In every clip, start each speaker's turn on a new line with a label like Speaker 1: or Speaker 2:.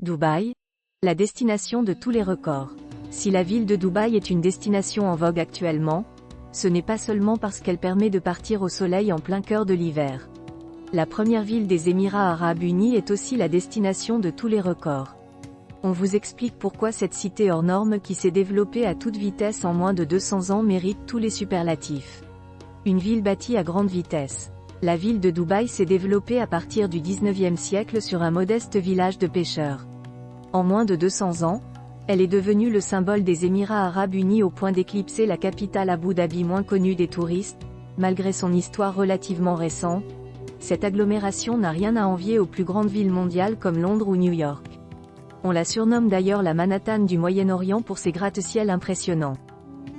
Speaker 1: Dubaï, la destination de tous les records. Si la ville de Dubaï est une destination en vogue actuellement, ce n'est pas seulement parce qu'elle permet de partir au soleil en plein cœur de l'hiver. La première ville des Émirats arabes unis est aussi la destination de tous les records. On vous explique pourquoi cette cité hors norme qui s'est développée à toute vitesse en moins de 200 ans mérite tous les superlatifs. Une ville bâtie à grande vitesse. La ville de Dubaï s'est développée à partir du 19e siècle sur un modeste village de pêcheurs. En moins de 200 ans, elle est devenue le symbole des Émirats arabes unis au point d'éclipser la capitale Abu Dhabi moins connue des touristes, malgré son histoire relativement récente. Cette agglomération n'a rien à envier aux plus grandes villes mondiales comme Londres ou New York. On la surnomme d'ailleurs la Manhattan du Moyen-Orient pour ses gratte-ciels impressionnants.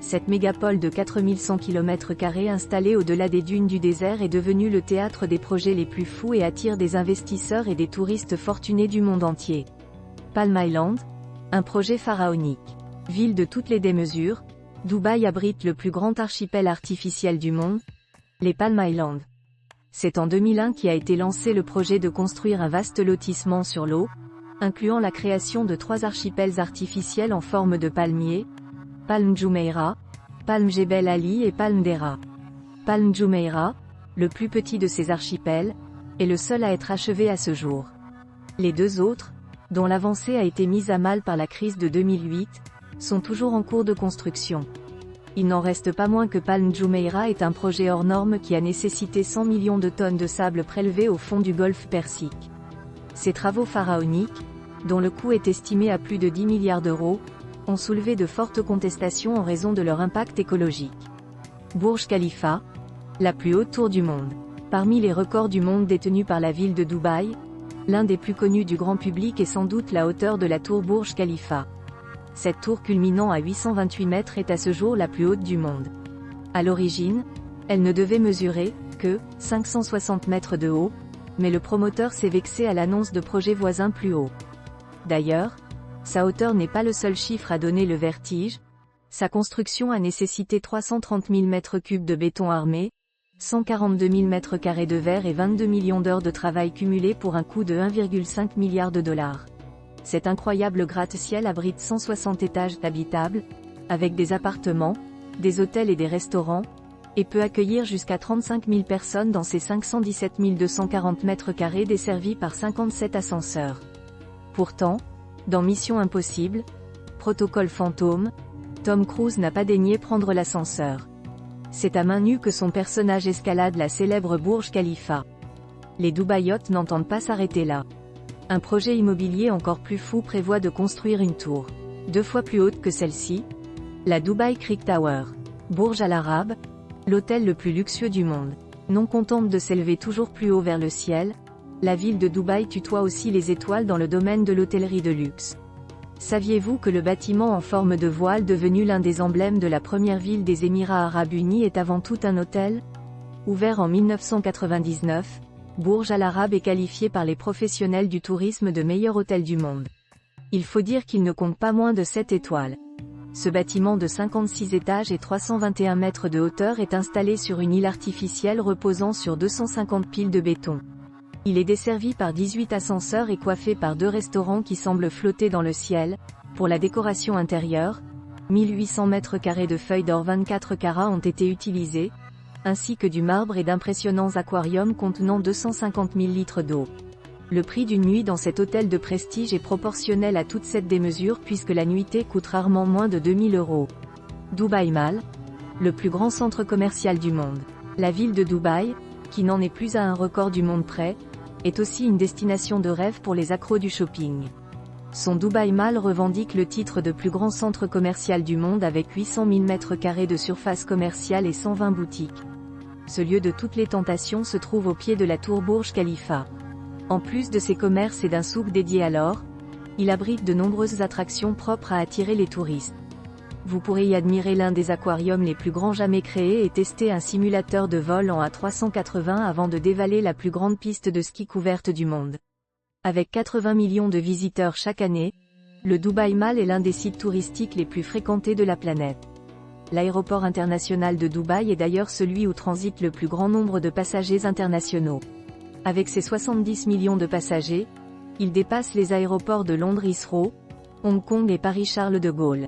Speaker 1: Cette mégapole de 4100 km² installée au-delà des dunes du désert est devenue le théâtre des projets les plus fous et attire des investisseurs et des touristes fortunés du monde entier. Palm Island, un projet pharaonique. Ville de toutes les démesures, Dubaï abrite le plus grand archipel artificiel du monde, les Palm Islands. C'est en 2001 qu'a été lancé le projet de construire un vaste lotissement sur l'eau, incluant la création de 3 archipels artificiels en forme de palmiers, Palm Jumeirah, Palm Jebel Ali et Palm Dera. Palm Jumeirah, le plus petit de ces archipels, est le seul à être achevé à ce jour. Les 2 autres, dont l'avancée a été mise à mal par la crise de 2008, sont toujours en cours de construction. Il n'en reste pas moins que Palm Jumeirah est un projet hors norme qui a nécessité 100 millions de tonnes de sable prélevées au fond du golfe Persique. Ces travaux pharaoniques, dont le coût est estimé à plus de 10 milliards d'euros, ont soulevé de fortes contestations en raison de leur impact écologique. Burj Khalifa, la plus haute tour du monde. Parmi les records du monde détenus par la ville de Dubaï, l'un des plus connus du grand public est sans doute la hauteur de la tour Burj Khalifa. Cette tour culminant à 828 mètres est à ce jour la plus haute du monde. À l'origine, elle ne devait mesurer que 560 mètres de haut, mais le promoteur s'est vexé à l'annonce de projets voisins plus hauts. D'ailleurs, sa hauteur n'est pas le seul chiffre à donner le vertige. Sa construction a nécessité 330 000 m3 de béton armé, 142 000 m² de verre et 22 millions d'heures de travail cumulées pour un coût de 1,5 milliard de dollars. Cet incroyable gratte-ciel abrite 160 étages habitables, avec des appartements, des hôtels et des restaurants, et peut accueillir jusqu'à 35 000 personnes dans ses 517 240 m² desservis par 57 ascenseurs. Pourtant, dans Mission Impossible, Protocole Fantôme, Tom Cruise n'a pas daigné prendre l'ascenseur. C'est à main nue que son personnage escalade la célèbre Burj Khalifa. Les Dubaïotes n'entendent pas s'arrêter là. Un projet immobilier encore plus fou prévoit de construire une tour 2 fois plus haute que celle-ci, la Dubai Creek Tower. Burj Al Arab, l'hôtel le plus luxueux du monde. Non contente de s'élever toujours plus haut vers le ciel, la ville de Dubaï tutoie aussi les étoiles dans le domaine de l'hôtellerie de luxe. Saviez-vous que le bâtiment en forme de voile devenu l'un des emblèmes de la première ville des Émirats arabes unis est avant tout un hôtel? Ouvert en 1999, Burj Al Arab est qualifié par les professionnels du tourisme de meilleur hôtel du monde. Il faut dire qu'il ne compte pas moins de 7 étoiles. Ce bâtiment de 56 étages et 321 mètres de hauteur est installé sur une île artificielle reposant sur 250 piles de béton. Il est desservi par 18 ascenseurs et coiffé par 2 restaurants qui semblent flotter dans le ciel. Pour la décoration intérieure, 1800 m² de feuilles d'or 24 carats ont été utilisés, ainsi que du marbre et d'impressionnants aquariums contenant 250 000 litres d'eau. Le prix d'une nuit dans cet hôtel de prestige est proportionnel à toute cette démesure puisque la nuitée coûte rarement moins de 2000 €. Dubaï Mall, le plus grand centre commercial du monde. La ville de Dubaï, qui n'en est plus à un record du monde près, est aussi une destination de rêve pour les accros du shopping. Son Dubaï Mall revendique le titre de plus grand centre commercial du monde avec 800 000 m² de surface commerciale et 120 boutiques. Ce lieu de toutes les tentations se trouve au pied de la tour Burj Khalifa. En plus de ses commerces et d'un souk dédié à l'or, il abrite de nombreuses attractions propres à attirer les touristes. Vous pourrez y admirer l'un des aquariums les plus grands jamais créés et tester un simulateur de vol en A380 avant de dévaler la plus grande piste de ski couverte du monde. Avec 80 millions de visiteurs chaque année, le Dubaï Mall est l'un des sites touristiques les plus fréquentés de la planète. L'aéroport international de Dubaï est d'ailleurs celui où transite le plus grand nombre de passagers internationaux. Avec ses 70 millions de passagers, Il dépasse les aéroports de Londres Heathrow, Hong Kong et Paris Charles de Gaulle.